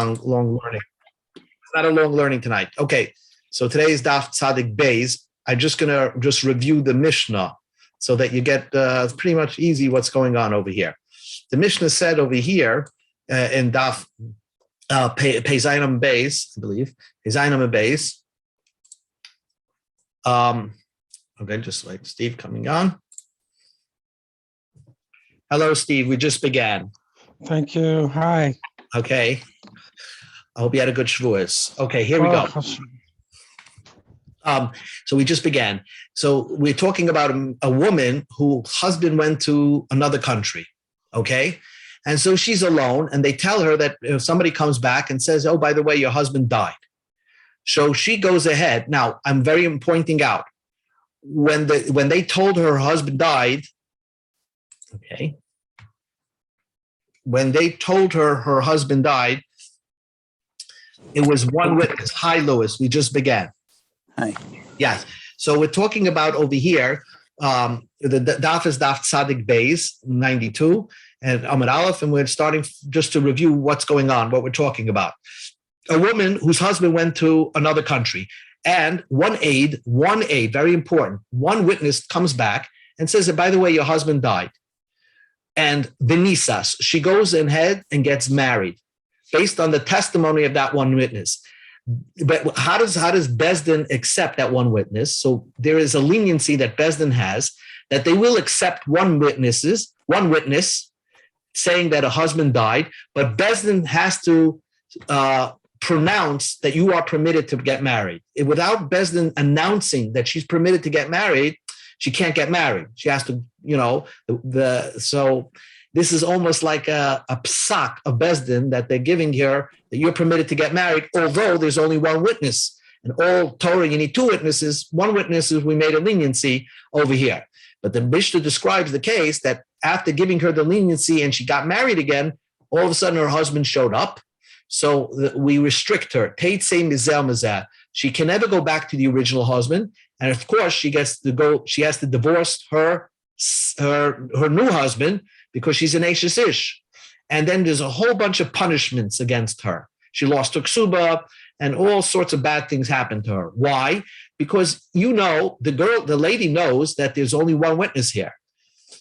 long learning. It's not a long learning tonight. Okay, so today's Daf Tzadik Beis. I'm just going to review the Mishnah so that you get pretty much easy what's going on over here. The Mishnah said over here in Daf Peizainam Beis, I believe, Peizainam Beis. Okay, just wait, Steve coming on. Hello, Steve. We just began. Thank you. Hi. Okay. I hope you had a good Shavuos. Okay, here we go. So we just began. So we're talking about a woman whose husband went to another country. Okay. And so she's alone, and they tell her that if somebody comes back and says, oh, by the way, your husband died. So she goes ahead. Now, I'm pointing out when they told her husband died, okay, when they told her husband died, it was one witness. Hi, Louis. We just began. Hi. Yes. So we're talking about over here, the Daf is Daf Tzadik Beis, 92, and Amud Aleph, and we're starting just to review what's going on, what we're talking about. A woman whose husband went to another country, and one aide, very important, one witness comes back and says that, by the way, your husband died. And Vinisas, she goes ahead and gets married based on the testimony of that one witness. But how does Bezdin accept that one witness? So there is a leniency that Bezdin has that they will accept one witness saying that a husband died, but Bezdin has to pronounce that you are permitted to get married. Without Bezdin announcing that she's permitted to get married, she can't get married. She has to, so this is almost like a psak of Bezdin that they're giving her that you're permitted to get married, although there's only one witness. And all Torah, you need two witnesses. One witness is we made a leniency over here. But the Mishnah describes the case that after giving her the leniency and she got married again, all of a sudden her husband showed up. So we restrict her. She can never go back to the original husband. And of course, she has to divorce her new husband because she's an Ashes Ish. And then there's a whole bunch of punishments against her. She lost her ksuba and all sorts of bad things happened to her. Why? Because the lady knows that there's only one witness here.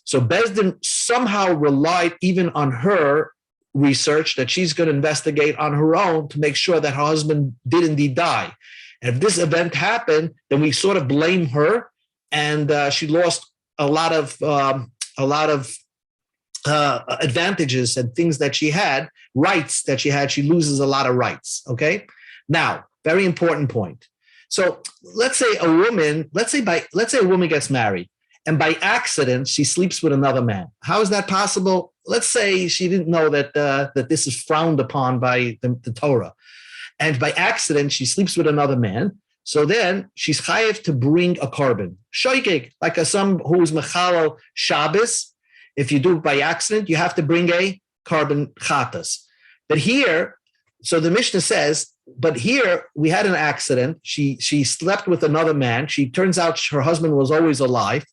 So Bezdin somehow relied even on her research that she's going to investigate on her own to make sure that her husband did indeed die. And if this event happened, then we sort of blame her, and she lost a lot of advantages and things that she had, rights that she had. She loses a lot of rights. Okay. Now, very important point. So let's say a woman gets married, and by accident she sleeps with another man. How is that possible? Let's say she didn't know that this is frowned upon by the Torah, and by accident she sleeps with another man. So then she's chayev to bring a carbon shoykik, like some who's mechalal Shabbos. If you do it by accident, you have to bring a carbon chatas. But here, so the Mishnah says, but here we had an accident. She slept with another man. She turns out her husband was always alive.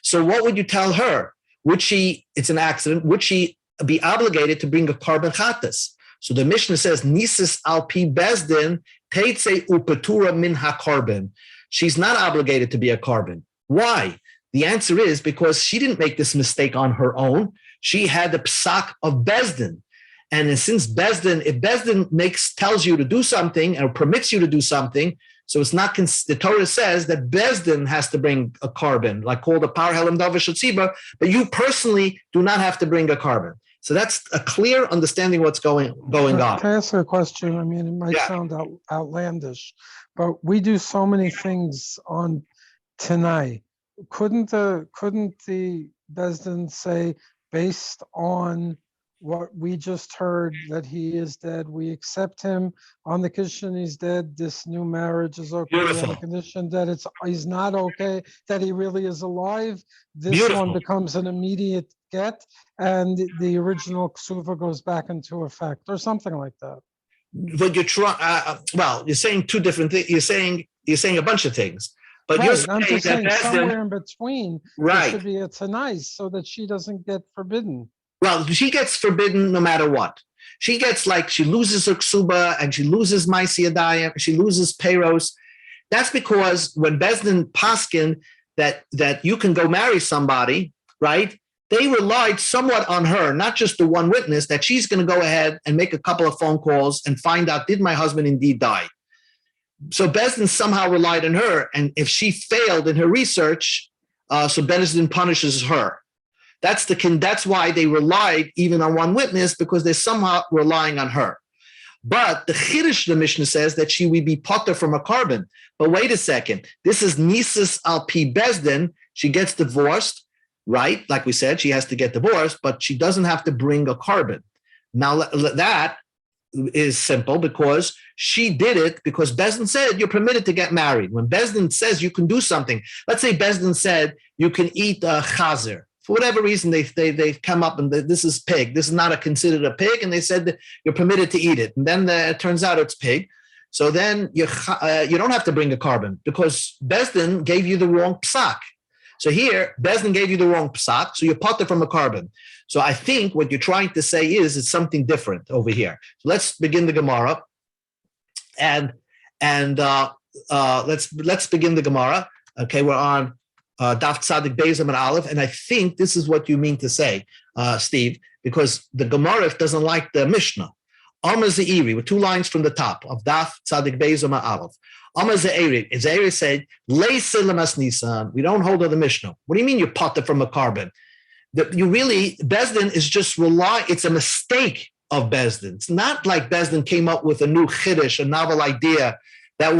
So what would you tell her? It's an accident, would she be obligated to bring a carbon chatas? So the Mishnah says, Nisis al pi bezdin teitze upetura min ha-carbon. She's not obligated to be a carbon. Why? The answer is because she didn't make this mistake on her own. She had the psak of Bezdin. And since if Bezdin tells you to do something or permits you to do something, so it's not, the Torah says that Bezdin has to bring a carbon, like called a par helam davar shetziba, but you personally do not have to bring a carbon. So that's a clear understanding what's going on. Can I ask a question? I mean, it might sound outlandish, but we do so many things on Tanai. Couldn't the Bezdin say, based on what we just heard, that he is dead, we accept him on the condition he's dead, this new marriage is okay. Beautiful. On the condition that he's not okay, that he really is alive, this Beautiful. One becomes an immediate get, and the original ksuva goes back into effect, or something like that. But you're saying two different things. You're saying a bunch of things. But right. I'm just saying somewhere in between, there should be a tanais so that she doesn't get forbidden. Well, she gets forbidden no matter what. She gets she loses her ksuba and she loses ma'aseh yadayim, she loses peiros. That's because when Bezdin paskin that you can go marry somebody, right? They relied somewhat on her, not just the one witness, that she's going to go ahead and make a couple of phone calls and find out, did my husband indeed die? So Bezdin somehow relied on her. And if she failed in her research, so Bezdin punishes her. That's why they relied even on one witness, because they're somehow relying on her. But the Chiddush, the Mishnah says that she would be potter from a carbon. But wait a second. This is Nisus al Pi Bezdin. She gets divorced. Right? Like we said, she has to get divorced, but she doesn't have to bring a carbon. Now, that is simple because she did it because Bezdin said you're permitted to get married. When Bezdin says you can do something, let's say Bezdin said you can eat a chazer. For whatever reason, they've come up and this is pig. This is not considered a pig, and they said that you're permitted to eat it. And then it turns out it's pig. So then you don't have to bring a carbon because Bezdin gave you the wrong psak. So here, Bezdin gave you the wrong psak, so you're potter from a carbon. So I think what you're trying to say is it's something different over here. So let's begin the Gemara, and let's begin the Gemara. Okay, we're on Daf Tzadik Beis Amud Aleph, and I think this is what you mean to say, Steve, because the Gemara doesn't like the Mishnah. Amar Ze'iri, with 2 lines from the top of Daf Tzadik Beis Amud Aleph. Amar Ze'iri, Ze'iri said, Leisei lemas nisan. We don't hold on the Mishnah. What do you mean you potter from a carbon? Bezdin is just it's a mistake of Bezdin. It's not like Bezdin came up with a new chiddush, a novel idea that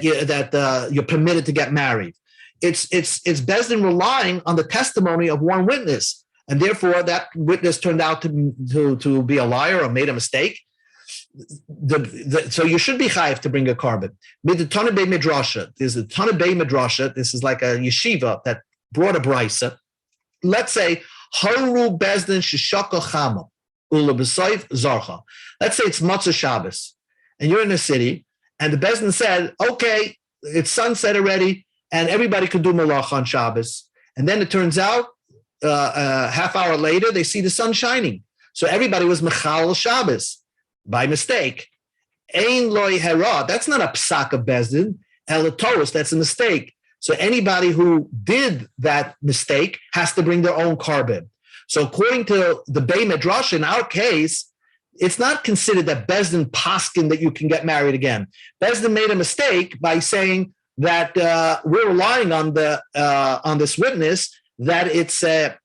you're permitted to get married. It's Bezdin relying on the testimony of one witness, and therefore that witness turned out to be a liar or made a mistake. So you should be chayiv to bring a carbon. There's a Talmud Bavli Midrasha. This is like a yeshiva that brought a brisa. Let's say haru bezdin shishaka chama ula b'soif zarcha. Let's say it's Matzah Shabbos, and you're in a city, and the bezdin said, "Okay, it's sunset already, and everybody can do malach on Shabbos." And then it turns out, a half hour later, they see the sun shining, so everybody was mechal Shabbos. By mistake. Ein loy hera, that's not a psak of Bezdin. Elatoros, that's a mistake. So anybody who did that mistake has to bring their own carbon. So according to the Beit Midrash, in our case, it's not considered that Bezdin paskin that you can get married again. Bezdin made a mistake by saying that we're relying on this witness that it's that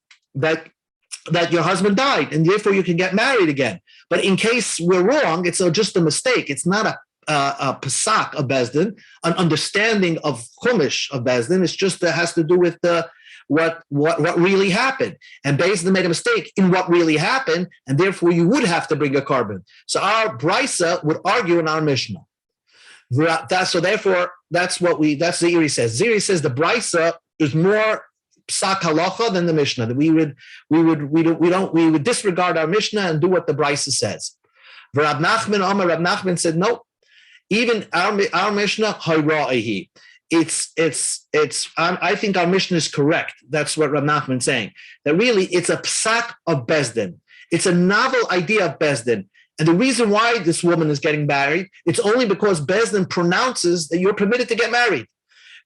your husband died and therefore you can get married again. But in case we're wrong, it's just a mistake. It's not a pasak of Bezdin, an understanding of chumash of Bezdin. It's just that has to do with what really happened. And Bezdin made a mistake in what really happened, and therefore you would have to bring a carbon. So our brisa would argue in our Mishnah. So therefore, that's Ziri says. Ziri says the brisa is more psak halacha than the Mishnah. That we would disregard our Mishnah and do what the brisa says. Rab Nachman said no. Even our Mishnah hayra'ihi. I think our Mishnah is correct. That's what Rab Nachman is saying. That really it's a psak of Bezdin. It's a novel idea of Bezdin. And the reason why this woman is getting married, it's only because Bezdin pronounces that you're permitted to get married.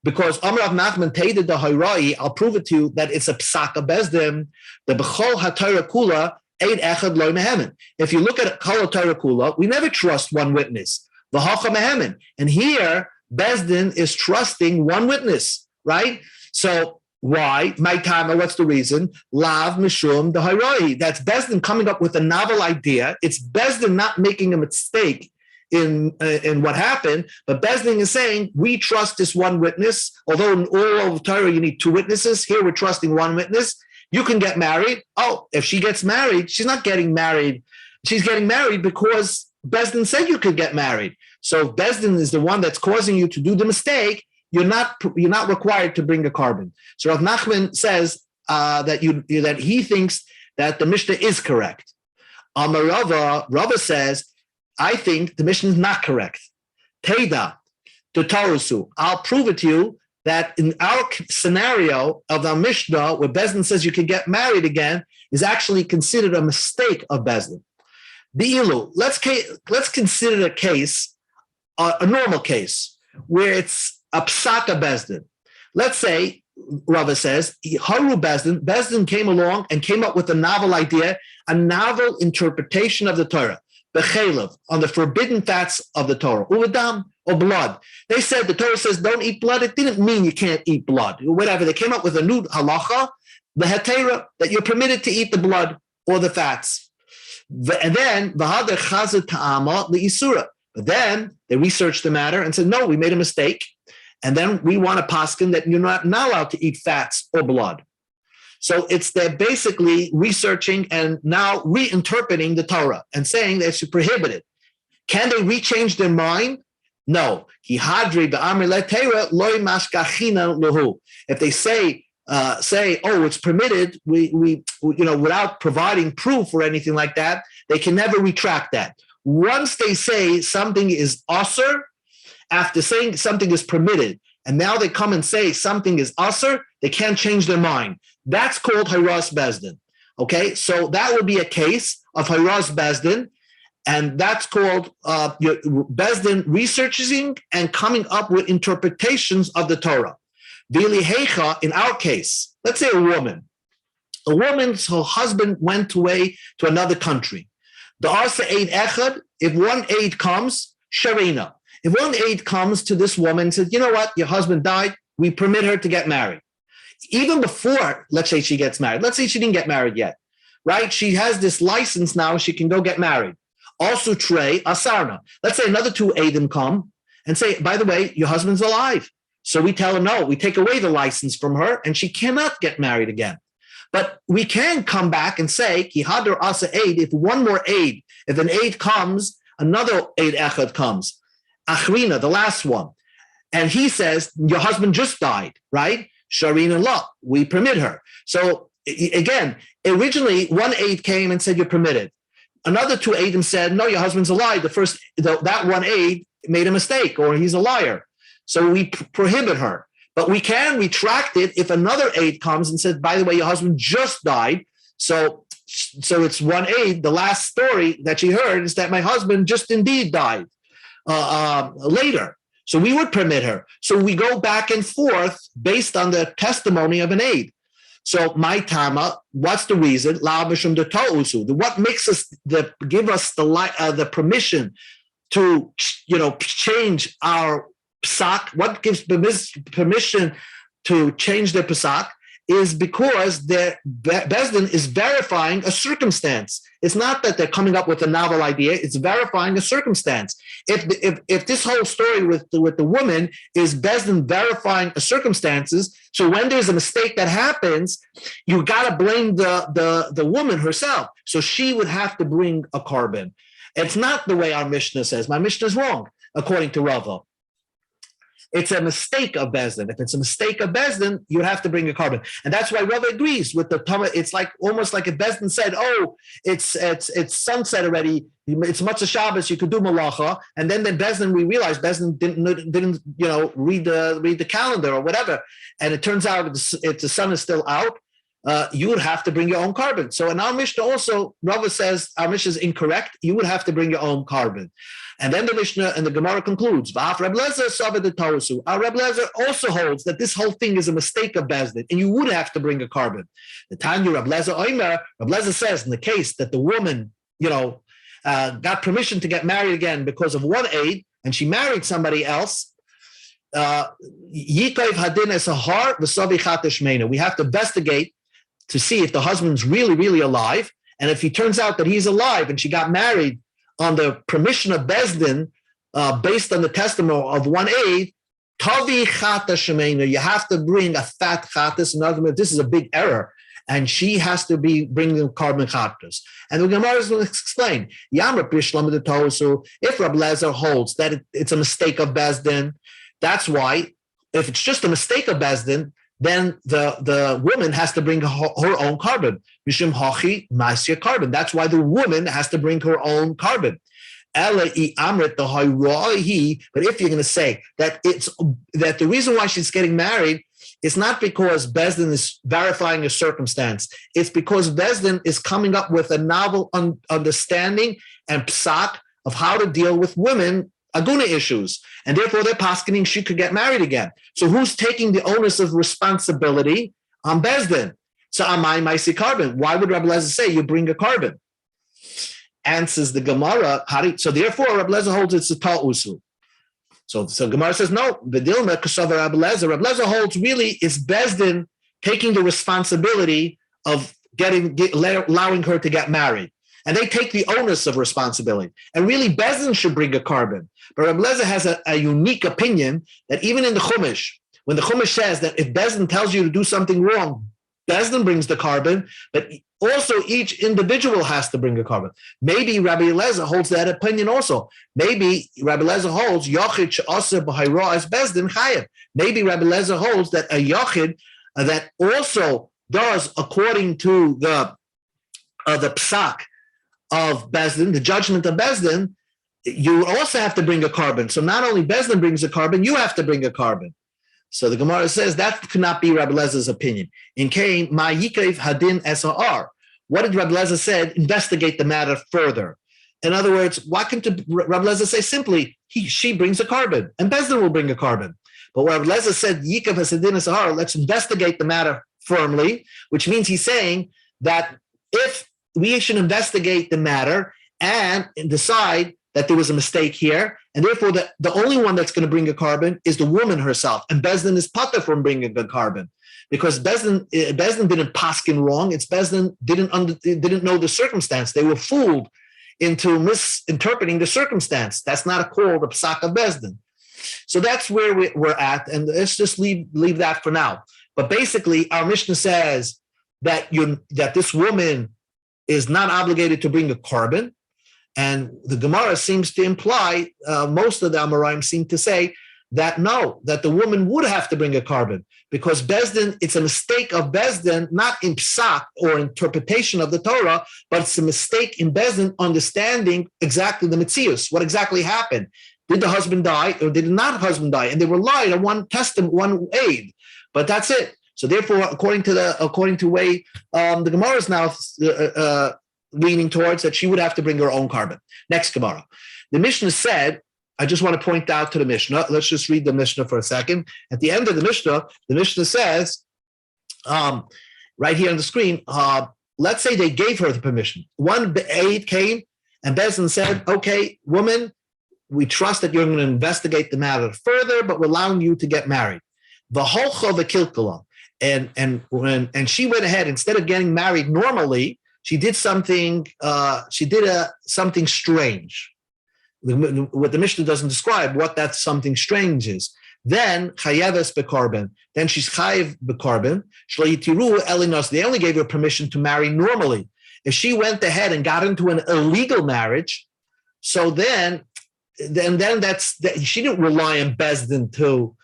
Because Amar Rav Nachman tated the Hayrai, I'll prove it to you that it's a psak of Bezdin. The B'chol HaTorah Kula Eid Echad Lo Mehemen. If you look at Kol HaTorah Kula, we never trust one witness. V'hacha Mehemen. And here, Bezdin is trusting one witness, right? So why? My time, what's the reason? Lav Mishum the Hayrai. That's Bezdin coming up with a novel idea. It's Bezdin not making a mistake in what happened, but Bezdin is saying, we trust this one witness, although in all of Torah you need 2 witnesses, here we're trusting one witness, you can get married. Oh, if she gets married, she's not getting married, she's getting married because Bezdin said you could get married. So if Bezdin is the one that's causing you to do the mistake, you're not required to bring a carbon. So Rav Nachman says that he thinks that the Mishnah is correct. Rava says, I think the Mishnah is not correct. Teda, to Tarusu. I'll prove it to you that in our scenario of the Mishnah, where Bezdin says you can get married again, is actually considered a mistake of Bezdin. Be'ilu, let's consider a case, a normal case, where it's a psaka bezdin. Let's say, Rava says, Haru Bezdin came along and came up with a novel idea, a novel interpretation of the Torah, bechelav, on the forbidden fats of the Torah, uvedam, or blood. They said the Torah says don't eat blood. It didn't mean you can't eat blood. Whatever. They came up with a new halacha, the hetera, that you're permitted to eat the blood or the fats. And then v'hader chazet ta'ama li'isura. But then they researched the matter and said, no, we made a mistake. And then we want to paskin that you're not allowed to eat fats or blood. So they're basically researching and now reinterpreting the Torah and saying that it's prohibited. Can they rechange their mind? No. If they say, oh, it's permitted, we without providing proof or anything like that, they can never retract that. Once they say something is asur, after saying something is permitted, and now they come and say something is asur, they can't change their mind. That's called Hayras Bezdin. Okay, so that would be a case of Hayras Bezdin, and that's called Bezdin researching and coming up with interpretations of the Torah. Vili Heicha, in our case, let's say a woman's her husband went away to another country. The Arsa Eid Echad, if one aid comes, Sharina. If one aid comes to this woman and says, you know what, your husband died, we permit her to get married. Even before, let's say she gets married. Let's say she didn't get married yet, right? She has this license now, she can go get married. Also, Trey, Asarna. Let's say another two aidim come and say, by the way, your husband's alive. So we tell her, no, we take away the license from her and she cannot get married again. But we can come back and say, Kihadar Asa aid, if one more aid, if an aid comes, another aid echad comes. Achrina, the last one. And he says, your husband just died, right? Sharina La, we permit her. So again, originally one aid came and said you're permitted. Another two aidim said, no, your husband's alive. That one aid made a mistake or he's a liar. So we prohibit her. But we can retract it if another aid comes and says, by the way, your husband just died. So it's one aid. The last story that she heard is that my husband just indeed died later. So we would permit her. So we go back and forth based on the testimony of an aid. So my tama, what's the reason? What makes us give us the permission to change our psak? What gives permission to change the psak is because the Bezdin is verifying a circumstance. It's not that they're coming up with a novel idea; it's verifying a circumstance. If this whole story with the woman is Bezdin verifying a circumstances, so when there's a mistake that happens, you got to blame the woman herself. So she would have to bring a carbon. It's not the way our Mishnah says. My Mishnah is wrong, according to Rava. It's a mistake of Bezdin. If it's a mistake of Bezdin, you have to bring a carbon. And that's why Rava agrees with the Talmud. It's like almost like if Bezdin said, oh, it's sunset already. It's Matzah Shabbos, you could do malacha. And then Bezdin, we realized Bezdin didn't read the calendar or whatever. And it turns out if the sun is still out, you would have to bring your own carbon. So in our Mishnah also, Rava says our Mishnah is incorrect. You would have to bring your own carbon. And then the Mishnah and the Gemara concludes, our Reb Lezer also holds that this whole thing is a mistake of Bezdin, and you would have to bring a carbon. The Tanya Reb Lezer says in the case that the woman, got permission to get married again because of one aid, and she married somebody else, we have to investigate to see if the husband's really, really alive. And if he turns out that he's alive and she got married on the permission of Bezdin, based on the testimony of one aid, Tavi chata shemena, you have to bring a fat chatas. In other words, this is a big error, and she has to be bringing carbon chatas. And the Gemara is going to explain, if Reb Lezer holds that it's a mistake of Bezdin, that's why, if it's just a mistake of Bezdin, then the woman has to bring her own carbon. Mishum hachi masya carbon. That's why the woman has to bring her own carbon. But if you're going to say that the reason why she's getting married it's not because Bezdin is verifying a circumstance. It's because Bezdin is coming up with a novel understanding and psak of how to deal with women, aguna issues. And therefore, they're poskening she could get married again. So who's taking the onus of responsibility on Bezdin? So Amai Maisi carbon. Why would Rabbi Lezer say you bring a carbon? Answers the Gemara. So therefore, Rabbi Lezer holds it's a tal usu. So Gemara says no. Bedilma kasava Rabbi Lezer. Rabbi Lezer holds really is Bezdin taking the responsibility of allowing her to get married, and they take the onus of responsibility. And really, Bezdin should bring a carbon. But Rabbi Lezer has a unique opinion that even in the Chumash, when the Chumash says that if Bezdin tells you to do something wrong, Bezdin brings the carbon, but also each individual has to bring a carbon. Maybe Rabbi Eliezer holds that opinion also. Maybe Rabbi Eliezer holds Yochid she'aser b'hayra as Bezdin chayev. Maybe Rabbi Eliezer holds that a Yochid that also does according to the psak of Bezdin, the judgment of Bezdin, you also have to bring a carbon. So not only Bezdin brings a carbon, you have to bring a carbon. So the Gemara says that could not be Rabbi Lezer's opinion. In Cain, Ma Yikev Hadin SR. What did Rabbi Lezer said? Investigate the matter further. In other words, why can't Rabbi Lezer say simply, she brings a carbon, and Bezdin will bring a carbon? But Rabbi Lezer said, Yikev Hadin SR, let's investigate the matter firmly, which means he's saying that if we should investigate the matter and decide that there was a mistake here, and therefore the only one that's going to bring a carbon is the woman herself, and Bezdin is pater from bringing a carbon, because Bezdin didn't paskin wrong. It's Bezdin didn't know the circumstance. They were fooled into misinterpreting the circumstance. That's not a call the psak of Bezdin. So that's where we're at, and let's just leave that for now. But basically, our Mishnah says that this woman is not obligated to bring a carbon. And the Gemara seems to imply, most of the Amoraim seem to say that no, that the woman would have to bring a carbon, because Bezdin, it's a mistake of Bezdin, not in psak or interpretation of the Torah, but it's a mistake in Bezdin understanding exactly the metzius, what exactly happened. Did the husband die or did not the husband die? And they relied on one testament, one aid, but that's it. So therefore, according to the way the Gemara is now leaning towards, that she would have to bring her own carbon. Next Gemara. The Mishnah said, I just want to point out to the Mishnah, let's just read the Mishnah for a second. At the end of the Mishnah says, right here on the screen, let's say they gave her the permission. One aide came and Bezdin said, okay, woman, we trust that you're going to investigate the matter further, but we're allowing you to get married. V'holcha v'kilkala. And she went ahead, instead of getting married normally, she did something. Something strange. What the Mishnah doesn't describe what that something strange is. Then chayeves bekarben. Then she's chayev bekarben. Shleitiru elinos. They only gave her permission to marry normally. If she went ahead and got into an illegal marriage, so then that's she didn't rely on Bezdin to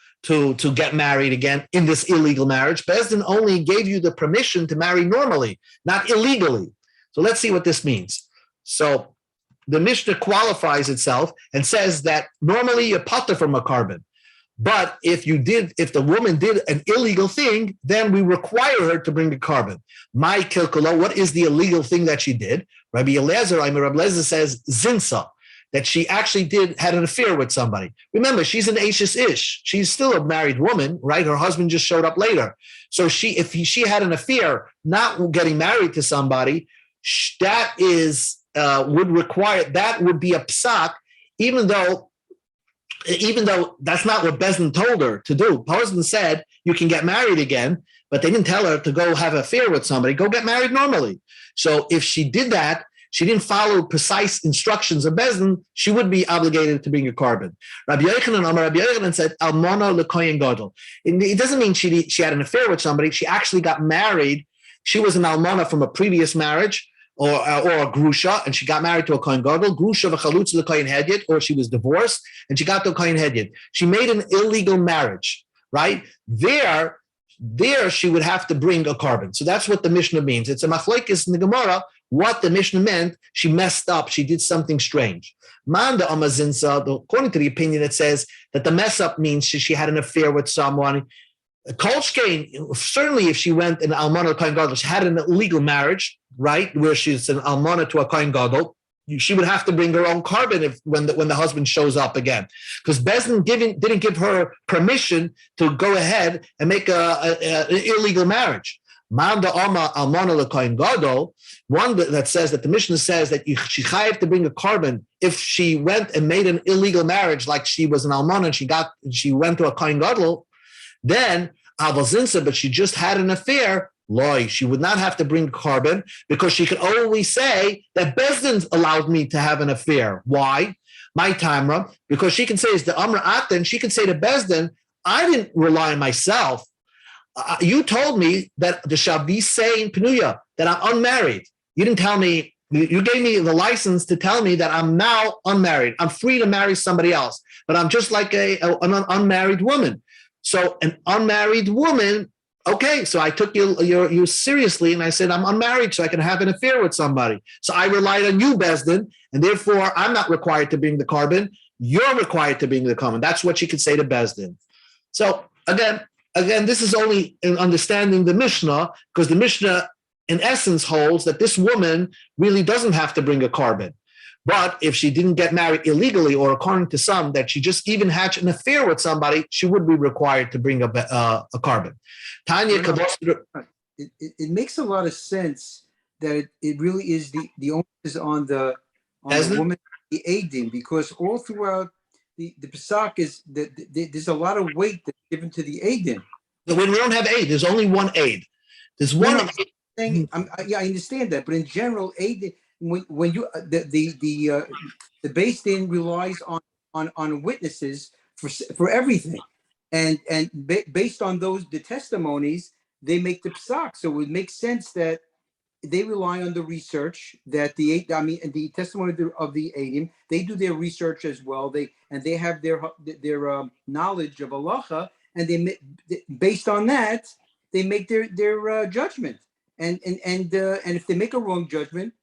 get married again in this illegal marriage. Bezdin only gave you the permission to marry normally, not illegally. So let's see what this means. So the Mishnah qualifies itself and says that normally you're pater from a carbon. But if the woman did an illegal thing, then we require her to bring the carbon. My kilkula, what is the illegal thing that she did? Rabbi Eliezer says zinsa, that she actually had an affair with somebody. Remember, she's an Ashes Ish. She's still a married woman, right? Her husband just showed up later. So if she had an affair, not getting married to somebody, that would be a psak, even though that's not what Bezdin told her to do. Bezdin said, you can get married again, but they didn't tell her to go have an affair with somebody. Go get married normally. So if she did that, she didn't follow precise instructions of Bezdin, she would be obligated to bring a carbon. Rabbi Yochanan said, Almona lekoyen gadol. It doesn't mean she had an affair with somebody. She actually got married. She was an almona from a previous marriage, or a grusha, and she got married to a kohen gadol. Grusha v'chalutz lekoyen hedyet, or she was divorced and she got to a kohen hedyet. She made an illegal marriage, right? There she would have to bring a carbon. So that's what the Mishnah means. It's a machlokes in the Gemara. What the Mishnah meant, she messed up. She did something strange. Manda amazinsa, according to the opinion, it says that the mess up means she had an affair with someone. Kolshkein, certainly if she went in Almana Kohen Gadol, she had an illegal marriage, right, where she's an Almana to a Kohen Gadol, she would have to bring her own carbon when the husband shows up again, because Bezdin didn't give her permission to go ahead and make an illegal marriage. Manda Oma Almana LeKohen Gadol, one that says that the Mishnah says that she chayav to bring a carbon if she went and made an illegal marriage, like she was an Almana and she went to a Kohen Gadol, then Aval but she just had an affair. Loy, she would not have to bring carbon because she could always say that Bezdin allowed me to have an affair. Why? My Tamra, because she can say is the Amr Atan, she can say to Bezdin, I didn't rely on myself. You told me that the Shabi saying Penuya that I'm unmarried. You didn't tell me, you gave me the license to tell me that I'm now unmarried. I'm free to marry somebody else, but I'm just like an unmarried woman. So an unmarried woman, okay, so I took you seriously, and I said, I'm unmarried, so I can have an affair with somebody. So I relied on you, Bezdin, and therefore I'm not required to bring the carbon. You're required to bring the carbon. That's what she could say to Bezdin. So again, this is only in understanding the Mishnah, because the Mishnah, in essence, holds that this woman really doesn't have to bring a carbon. But if she didn't get married illegally, or according to some, that she just even hatched an affair with somebody, she would be required to bring a carbon. Tanya, it makes a lot of sense that it really is the onus is on the woman, the Eidim, because all throughout the Pesach is that there's a lot of weight that's given to the Eidim. When we don't have aid, there's only one aid. There's one. I understand that, but in general, aid. When you the Beis Din relies on witnesses for everything, and based on the testimonies, they make the psak. So it would make sense that they rely on the research that the testimony of the Eidim. They do their research as well. They have their knowledge of halacha, and based on that they make their judgment. And if they make a wrong judgment,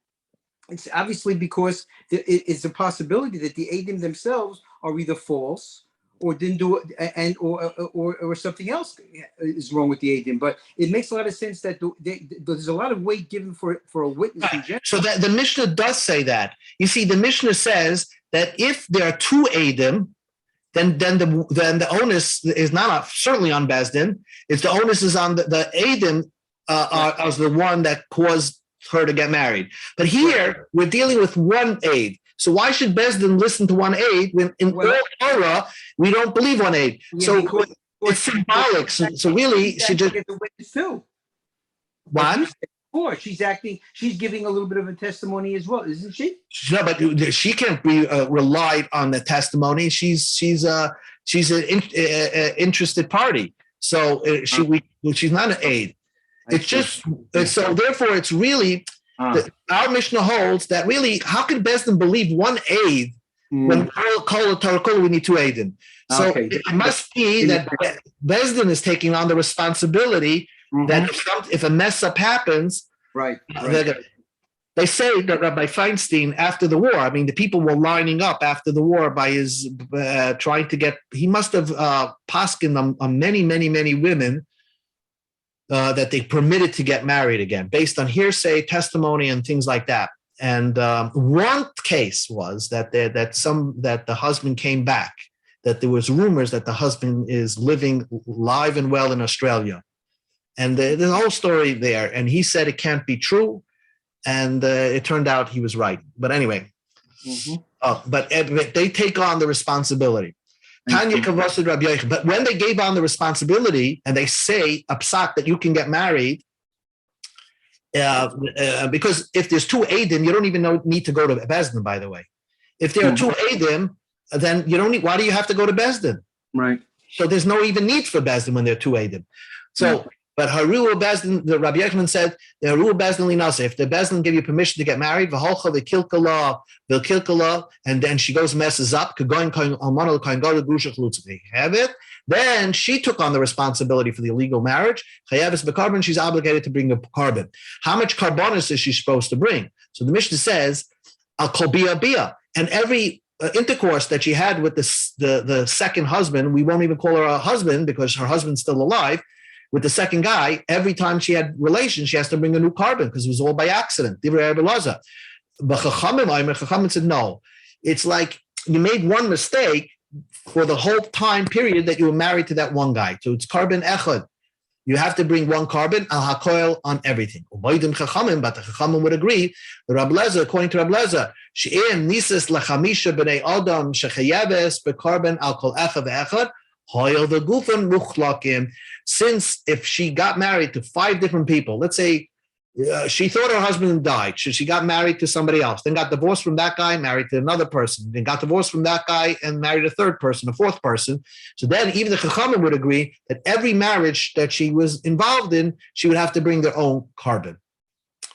it's obviously because it's a possibility that the Eidim themselves are either false or didn't do it, or something else is wrong with the Eidim. But it makes a lot of sense that there's a lot of weight given for a witness in general. So that the Mishnah does say that. You see, the Mishnah says that if there are two Eidim, then the onus is not certainly on Bezdin. It's the onus is on the Eidim as the one that caused her to get married. But here we're dealing with one aid. So why should Bezdin listen to one aid when in all Torah we don't believe one aid? So it's symbolic. So really, she just too. What? She's giving a little bit of a testimony as well, isn't she? No, but she can't be relied on the testimony. She's an interested party. So she's not an aid. So therefore it's really our Mishnah holds that really how can Bezdin believe one aid when we need two aidim? So it must be that Bezdin is taking on the responsibility that if a mess up happens, right. They say that Rabbi Feinstein, after the war, I mean, the people were lining up after the war by his trying to get. He must have poskined on many, many, many women that they permitted to get married again, based on hearsay, testimony, and things like that. And one case was that the husband came back. That there was rumors that the husband is living live and well in Australia, and there's a whole story there. And he said it can't be true. And it turned out he was right. But anyway, but they take on the responsibility. Tanya Kavasud Rabbi Yochanan. But when they gave on the responsibility and they say a psak that you can get married, because if there's two Eidim, you don't even need to go to Bezdin, by the way. If there are two Eidim, then you don't need, why do you have to go to Bezdin? Right. So there's no even need for Bezdin when there are two Eidim. So, but Haru Bezdin, the Rabbi Yochanan said, the Haru Bezdin linase, if the Bezdin give you permission to get married, v'holcha v'kilkala, and then she goes messes up, have it, then she took on the responsibility for the illegal marriage. She's obligated to bring a carbon. How much carbonus is she supposed to bring? So the Mishnah says, al kol bia, and every intercourse that she had with the second husband, we won't even call her a husband because her husband's still alive. with the second guy, every time she had relations, she has to bring a new carbon because it was all by accident. But Chachamim said, no. It's like you made one mistake for the whole time period that you were married to that one guy. So it's carbon echad. You have to bring one carbon al hakoil on everything. But the Chachamim would agree. The Rab Lezer, according to Rab Lezer, she'im nisis lachamisha b'nei adam shechayeves becarbon al kol echad ve'echad hoil the gufan muchlakim. Since if she got married to 5 different people, let's say she thought her husband died, so she got married to somebody else, then got divorced from that guy, married to another person, then got divorced from that guy and married a third person, a fourth person. So then even the Chachamim would agree that every marriage that she was involved in, she would have to bring their own carbon.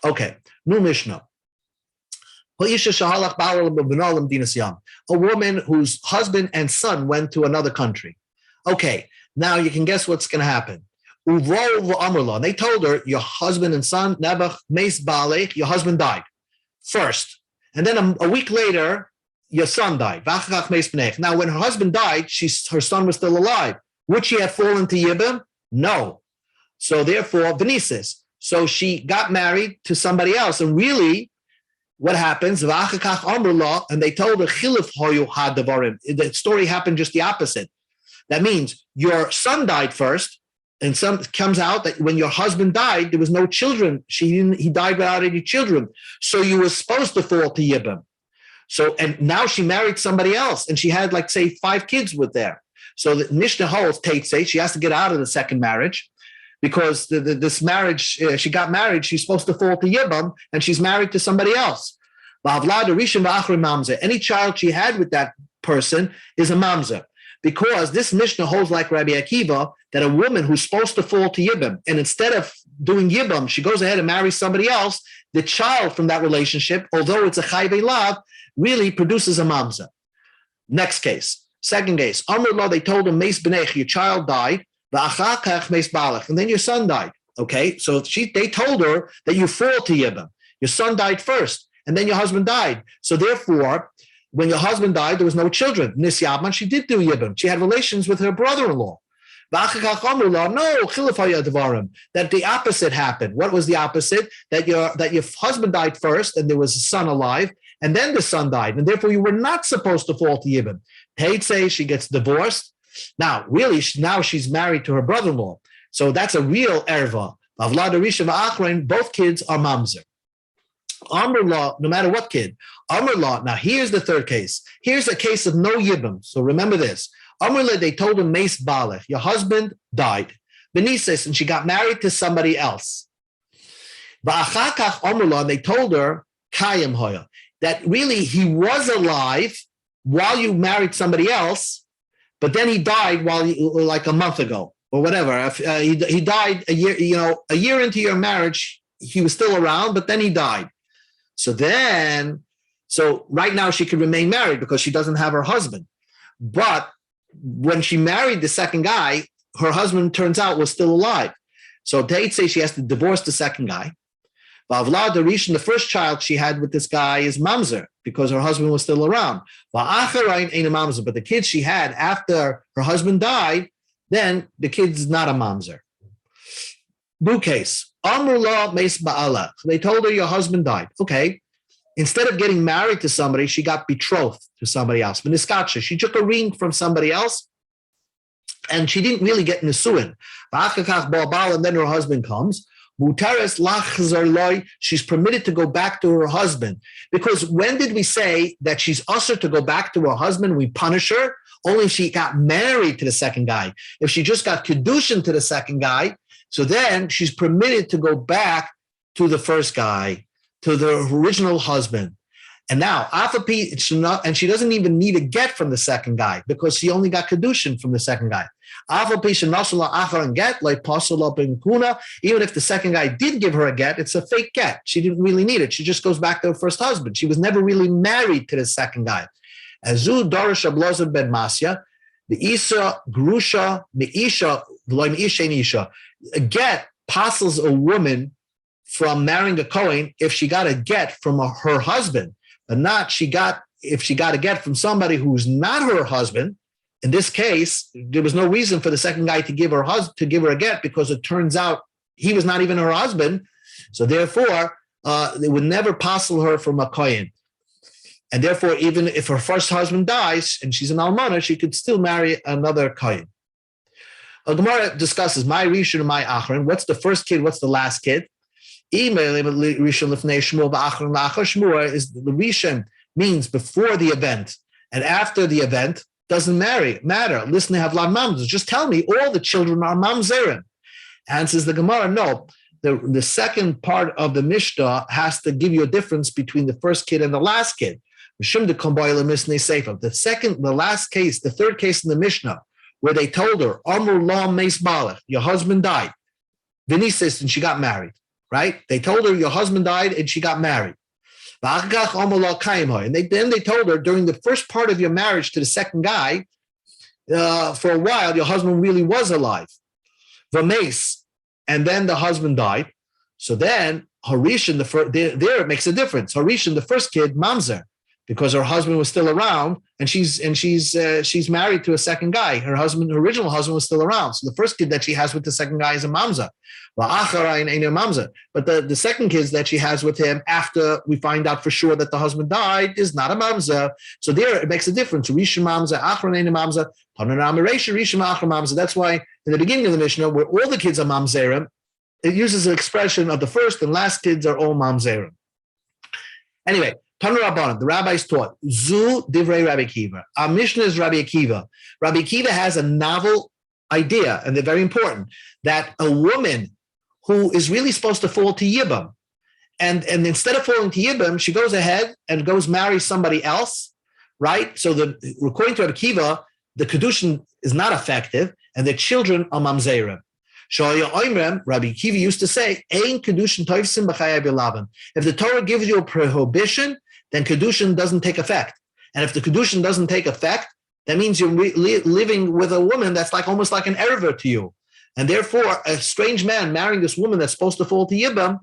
Okay, new Mishnah. A woman whose husband and son went to another country. Okay, now you can guess what's going to happen. And they told her, your husband and son, your husband died first. And then a week later, your son died. Now, when her husband died, her son was still alive. Would she have fallen to Yibam? No. So therefore, Venices. So she got married to somebody else. And really, what happens? And they told her, the story happened just the opposite. That means your son died first. And some comes out that when your husband died, there was no children. He died without any children. So you were supposed to fall to Yibam. So, and now she married somebody else, and she had, like, say, 5 kids with there. So the Mishnah holds, Tate she has to get out of the second marriage because this marriage, she got married, she's supposed to fall to Yibam, and she's married to somebody else. Any child she had with that person is a mamzer. Because this Mishnah holds like Rabbi Akiva that a woman who's supposed to fall to Yibam, and instead of doing Yibam, she goes ahead and marries somebody else, the child from that relationship, although it's a Chai Lav, really produces a mamza. Next case. Second case. Amr law, they told him, Meis B'nech, your child died, and then your son died. Okay, so they told her that you fall to Yibam. Your son died first, and then your husband died. So therefore, when your husband died, there was no children. Nisyaman, she did do Yibam. She had relations with her brother-in-law. No, that the opposite happened. What was the opposite? That your husband died first, and there was a son alive, and then the son died, and therefore you were not supposed to fall to Yibam. Tate say she gets divorced. Now, really, now she's married to her brother-in-law. So that's a real erva. Both kids are mamzer. Amr law, no matter what kid. Amr law, now here's the third case. Here's a case of no Yibam. So remember this. Amr law, they told him, Meis Balech, your husband died. Benises, and she got married to somebody else. Va'achakach Amr law, they told her, Kayim Hoya, that really he was alive while you married somebody else, but then he died like a month ago or whatever. He died a year into your marriage, he was still around, but then he died. So right now she could remain married because she doesn't have her husband. But when she married the second guy, her husband turns out was still alive. So they'd say she has to divorce the second guy. Va'avla Darishan, the first child she had with this guy is mamzer because her husband was still around. Va'acharain ain't a mamzer, but the kids she had after her husband died, then the kid's not a mamzer. Blue case. Amrullah Meis Ba'ala. They told her your husband died. Okay. Instead of getting married to somebody, she got betrothed to somebody else. Meniskacha. She took a ring from somebody else, and she didn't really get nisuin. And then her husband comes. She's permitted to go back to her husband. Because when did we say that she's usher to go back to her husband? We punish her only if she got married to the second guy. If she just got kedushin to the second guy, so then she's permitted to go back to the first guy, to the original husband. And now, and she doesn't even need a get from the second guy because she only got kedushin from the second guy. Even if the second guy did give her a get, it's a fake get. She didn't really need it. She just goes back to her first husband. She was never really married to the second guy. Azu Dorish Ablozah ben Masya, the Isa Grusha Meisha V'loy Meisha Nisha. A get apostles a woman from marrying a Kohen if she got a get from her husband, but not if she got a get from somebody who's not her husband, in this case, there was no reason for the second guy to give her a get, because it turns out he was not even her husband. So therefore, they would never passel her from a kohen. And therefore, even if her first husband dies and she's an almana, she could still marry another kohen. Gemara discusses my rishon and my achron. What's the first kid? What's the last kid? Rishon is the rishon means before the event, and after the event doesn't matter. Listen, have la mamzers. Just tell me all the children are mamzerim. Answers the Gemara, no. The second part of the Mishnah has to give you a difference between the first kid and the last kid. The last case, the third case in the Mishnah, where they told her, your husband died. Venices, and she got married, right? They told her, your husband died, and she got married. And then they told her, during the first part of your marriage to the second guy, for a while, your husband really was alive. And then the husband died. So then Harishan, there it makes a difference. Harishan, the first kid, mamzer, because her husband was still around, and she's married to a second guy. Her original husband was still around. So the first kid that she has with the second guy is a mamzer. But the second kids that she has with him after we find out for sure that the husband died is not a mamzer. So there it makes a difference. Rishon mamzer, achron ein mamzer, mamzer. That's why in the beginning of the Mishnah, where all the kids are mamzerim, it uses an expression of the first and last kids are all mamzerim. Anyway, Tanu Rabbanan, the rabbis taught, Zu divrei Rabbi Akiva. Our Mishnah is Rabbi Akiva. Rabbi Akiva has a novel idea, and they're very important, that a woman who is really supposed to fall to Yibam, and instead of falling to Yibam, she goes ahead and goes marry somebody else, right? So according to Rabbi Akiva, the Kedushin is not effective, and the children are mamzerim. Rabbi Akiva used to say, Ein Kedushin toivsim b'chayei b'lavan. If the Torah gives you a prohibition, then Kedushin doesn't take effect. And if the Kedushin doesn't take effect, that means you're living with a woman that's almost like an erver to you. And therefore, a strange man marrying this woman that's supposed to fall to Yibam,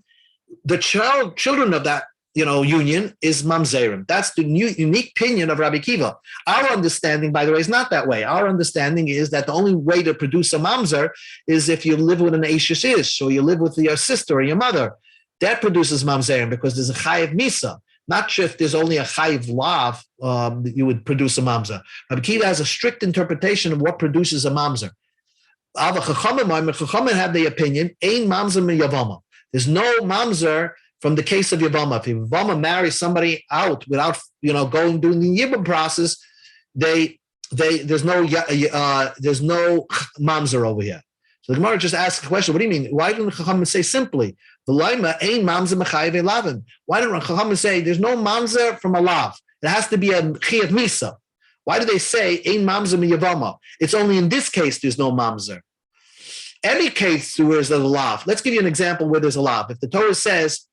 the children of that union is mamzerim. That's the unique opinion of Rabbi Akiva. Our understanding, by the way, is not that way. Our understanding is that the only way to produce a mamzer is if you live with an Eishes Ish, or you live with your sister or your mother. That produces mamzerim, because there's a chayiv misa. Not sure if there's only a chayiv lav, you would produce a mamzer. Rabbi Akiva has a strict interpretation of what produces a mamzer. Chachamim have the opinion, ein mamzer mi yavama. There's no mamzer from the case of Yavama. If Yavama marries somebody out without doing the Yibam process, there's no mamzer over here. So the Gemara just asks the question, what do you mean? Why didn't Chachamim say simply, V'laima ein mamzer mechayev elavin? Why didn't Chachamim say there's no mamzer from a lav? It has to be a chiyat misa. Why do they say ein mamzer mi Yavama? It's only in this case there's no mamzer. Any case where there's a lav. Let's give you an example where there's a lav. If the Torah says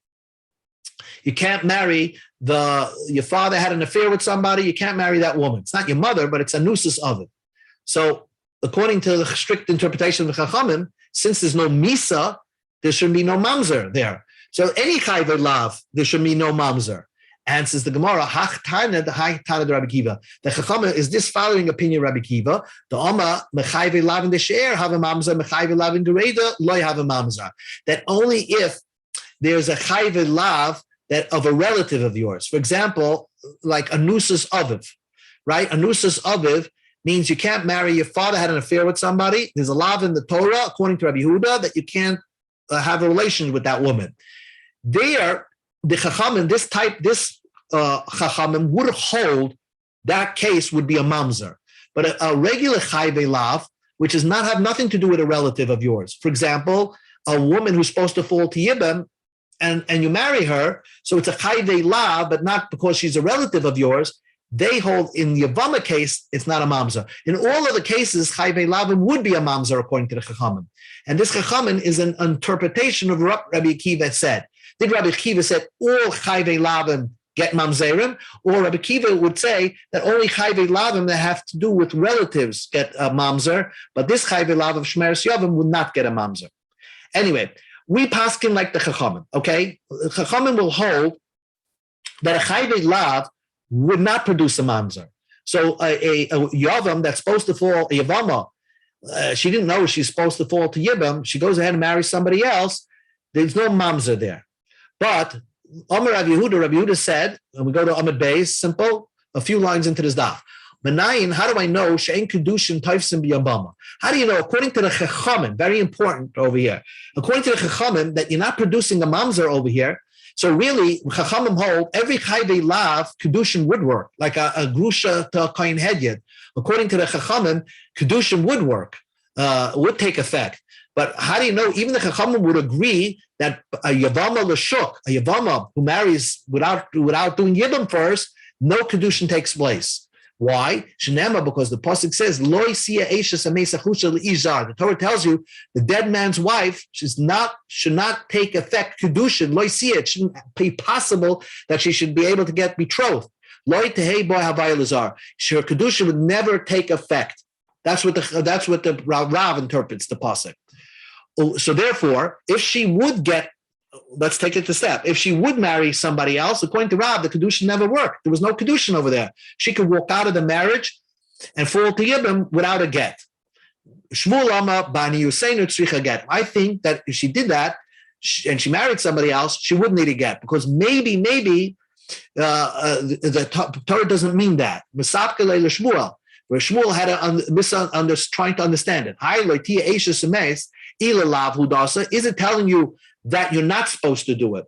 you can't marry your father had an affair with somebody, you can't marry that woman. It's not your mother, but it's a nusus of it. So according to the strict interpretation of the Chachamim, since there's no misa, there should be no mamzer there. So any chayver lav, there should be no mamzer. Answers the Gemara, Hach Tana, the Hach Tana, Rabbi Akiva. The Chachamim is this following opinion, Rabbi Akiva. The Oma mechayve lav in the she'er have a mamzer, mechayve lav in the reda loy have a mamzer. That only if there's a chayve lav that of a relative of yours. For example, like a nusus aviv, right? A nusus aviv means you can't marry, your father had an affair with somebody. There's a lav in the Torah, according to Rabbi Yehuda, that you can't have a relation with that woman. There, the Chachamim, this Chachamim would hold that case would be a mamzer. But a regular chayve lav, which does not have nothing to do with a relative of yours. For example, a woman who's supposed to fall to Yibam, and you marry her, so it's a chayve lav, but not because she's a relative of yours. They hold in the Yavama case, it's not a mamzer. In all other cases, chayve lavim would be a mamzer according to the Chachamim. And this Chachamim is an interpretation of what Rabbi Akiva said. Did Rabbi Akiva said all chayve lavim get mamzerim, or Rabbi Akiva would say that only chayve lavim that have to do with relatives get a mamzer, but this chayve lav of shmeres yavim would not get a mamzer. Anyway, we paskin like the Chachamim, okay? The Chachamim will hold that a chayve lav would not produce a mamzer. So a Yavam that's supposed to fall, a Yavama, she didn't know she's supposed to fall to Yibam. She goes ahead and marries somebody else. There's no mamzer there. But Rabbi Yehuda said, and we go to Amud Beis, simple, a few lines into this daf. Menayin, how do I know she'en kedushin taifsim b'yabama? How do you know, according to the Chachamim, very important over here, according to the Chachamim, that you're not producing a mamzer over here? So really, Chachamim hold every chayvei lav kedushin would work, like a grusha to a kohen hedyet. According to the Chachamim, kedushin would work, would take effect. But how do you know? Even the Chachamim would agree that a Yavama l'shuk, a Yavama who marries without doing Yibam first, no kedushin takes place. Why? Shenema, because the pasuk says, "Lo siya eishes amesachusha leizar." The Torah tells you the dead man's wife should not take effect kedushin. Lo siya, it shouldn't be possible that she should be able to get betrothed. Lo tehei boy havaya lezar. Her kedushin would never take effect. That's what the Rav interprets the pasuk. So therefore, if she would get, let's take it to step. If she would marry somebody else, according to Rav, the kedushin never worked. There was no kedushin over there. She could walk out of the marriage and fall to Yibam without a get. Shmuel Amma bani Yuseinu tzricha get. I think that if she did that and she married somebody else, she wouldn't need a get, because maybe the Torah doesn't mean that. Misapke leila Shmuel, where Shmuel had trying to understand it. Is it telling you that you're not supposed to do it?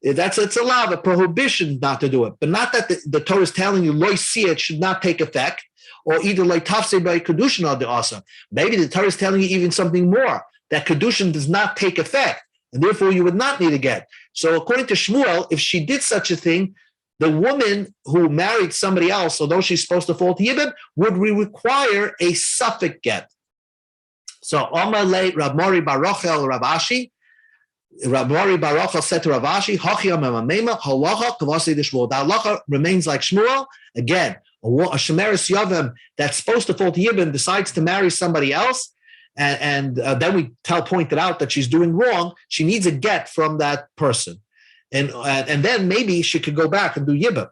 It's a law, a prohibition not to do it, but not that the Torah is telling you loy see it should not take effect, or either like tafse by kedushin or the asa. Maybe the Torah is telling you even something more, that kedushin does not take effect, and therefore you would not need a get. So according to Shmuel, if she did such a thing, the woman who married somebody else, although she's supposed to fall to Yibam, would require a suffix get. So Omar le Rav Mori Barochel Rav Ashi. Rav Mori Barochel said to Rav Ashi, Hachia memamema halacha kavasi the Shmuel. The halacha remains like Shmuel. Again, a shemeres yavim that's supposed to fall to Yibam decides to marry somebody else, and then we pointed out that she's doing wrong. She needs a get from that person, and then maybe she could go back and do Yibam.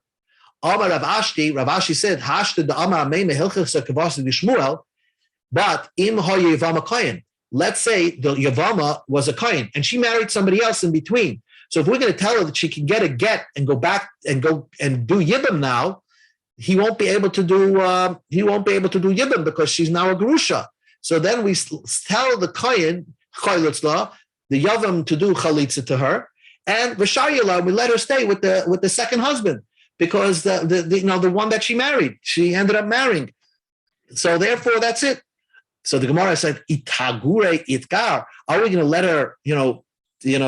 Amar Rav Ashi said, Hashta the Amar Meima Hilchasa kavasi the Shmuel. But im Yavama Kohen, let's say the Yavama was a Kohen and she married somebody else in between. So if we're going to tell her that she can get a get and go back and do Yibam now, he won't be able to do Yibam because she's now a Gerusha. So then we tell the Kohen, the Yavam, to do Chalitza to her, and V'shayila, we let her stay with the second husband, because the one that she married, she ended up marrying. So therefore, that's it. So the Gemara said, "Itagure itgar." Are we going to let her, be in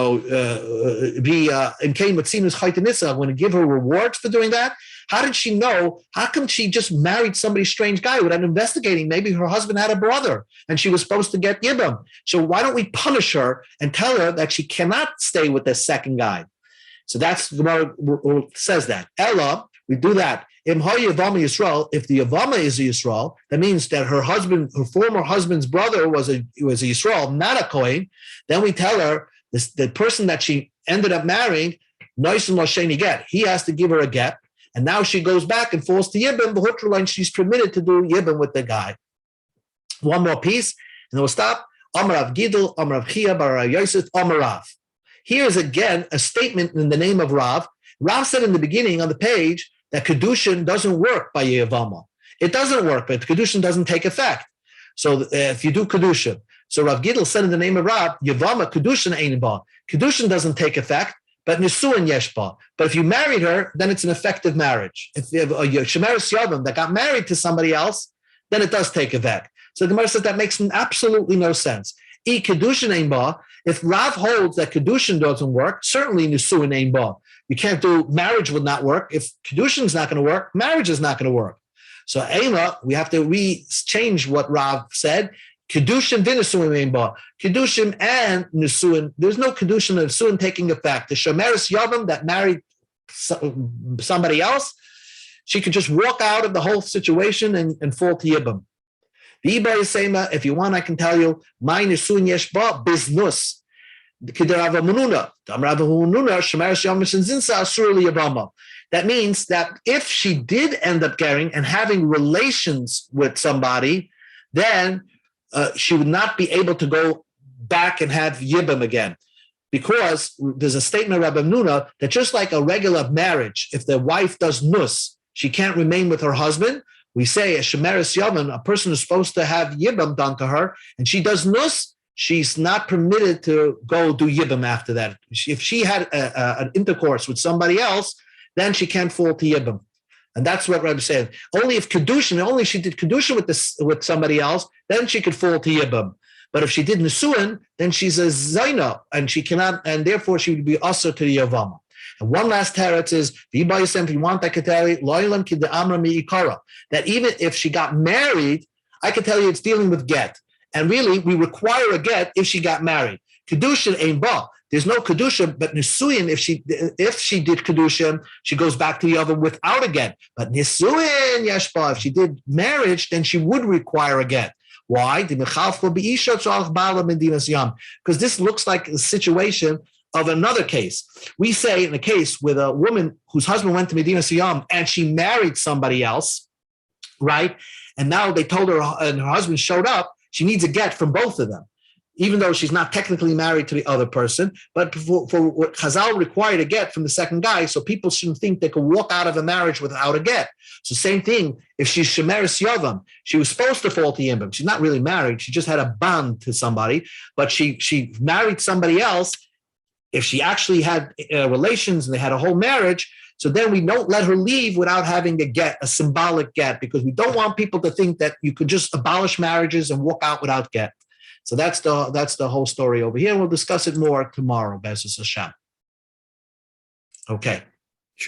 kein matzinus chaytanissa? I'm going to give her rewards for doing that? How did she know? How come she just married somebody strange guy without investigating? Maybe her husband had a brother and she was supposed to get Yibam. So why don't we punish her and tell her that she cannot stay with the second guy? So that's Gemara says that. Ella, we do that. If the Yavama is a Yisrael, that means that her former husband's brother was a Yisrael, not a Kohen. Then we tell her the person that she ended up marrying, Noisim Losheni get. He has to give her a get, and now she goes back and falls to Yibam. The Hutrulain, she's permitted to do Yibam with the guy. One more piece, and then we'll stop. Amarav Gidel, Amarav Chia, Bar Yosef, Amarav. Here is again a statement in the name of Rav. Rav said in the beginning on the page that kedushin doesn't work by Yavama. It doesn't work, but kedushin doesn't take effect. So if you do kedushin, so Rav Gidel said in the name of Rav, Yavama kedushin ein ba. Kedushin doesn't take effect, but nisuin yesh ba. But if you married her, then it's an effective marriage. If you have a shemeres yavam that got married to somebody else, then it does take effect. So the Gemara says that makes absolutely no sense. Kedushin ein ba. If Rav holds that kedushin doesn't work, certainly nisuin ein ba. You can't do, marriage would not work. If kedushin is not going to work, marriage is not going to work. So Ema, we have to change what Rav said. Kedushin v'nesuin ein ba. Kedushin and nesuin. There's no kedushin and nesuin taking effect. The shemeres yavam that married somebody else, she could just walk out of the whole situation and fall to Yibam. The Ibai Sema, if you want, I can tell you, my nesuin yesh ba biznus. The That means that if she did end up getting and having relations with somebody, then she would not be able to go back and have yibam again. Because there's a statement of Rabbi Nuna that just like a regular marriage, if the wife does nus, she can't remain with her husband. We say a shemeres yavam, a person is supposed to have yibam done to her, and she does nus, she's not permitted to go do yibam after that. If she had an intercourse with somebody else, then she can't fall to yibam. And that's what Rabbi said. Only if kedushin, only if she did kedushin with somebody else, then she could fall to yibam. But if she did Nisuin, then she's a Zaina, and she cannot, and therefore she would be also to the Yavama. And one last teretz is, if you want, I could tell you, that even if she got married, I could tell you it's dealing with get. And really, we require a get if she got married. Kedushin ain't ba. There's no kedushin, but Nisuin, if she did kedushin, she goes back to the oven without a get. But Nisuin, yeshba, if she did marriage, then she would require a get. Why? Because this looks like a situation of another case. We say in a case with a woman whose husband went to Medina Siyam and she married somebody else, right? And now they told her, and her husband showed up, she needs a get from both of them, even though she's not technically married to the other person. But for what Chazal required a get from the second guy, so people shouldn't think they could walk out of a marriage without a get. So same thing, if she's Shemeres Yavam, she was supposed to fall to Yimbam. She's not really married. She just had a bond to somebody, but she married somebody else. If she actually had relations and they had a whole marriage, so then we don't let her leave without having a get, a symbolic get, because we don't want people to think that you could just abolish marriages and walk out without get. So that's the whole story over here. We'll discuss it more tomorrow, Be'ezus Hashem. Okay.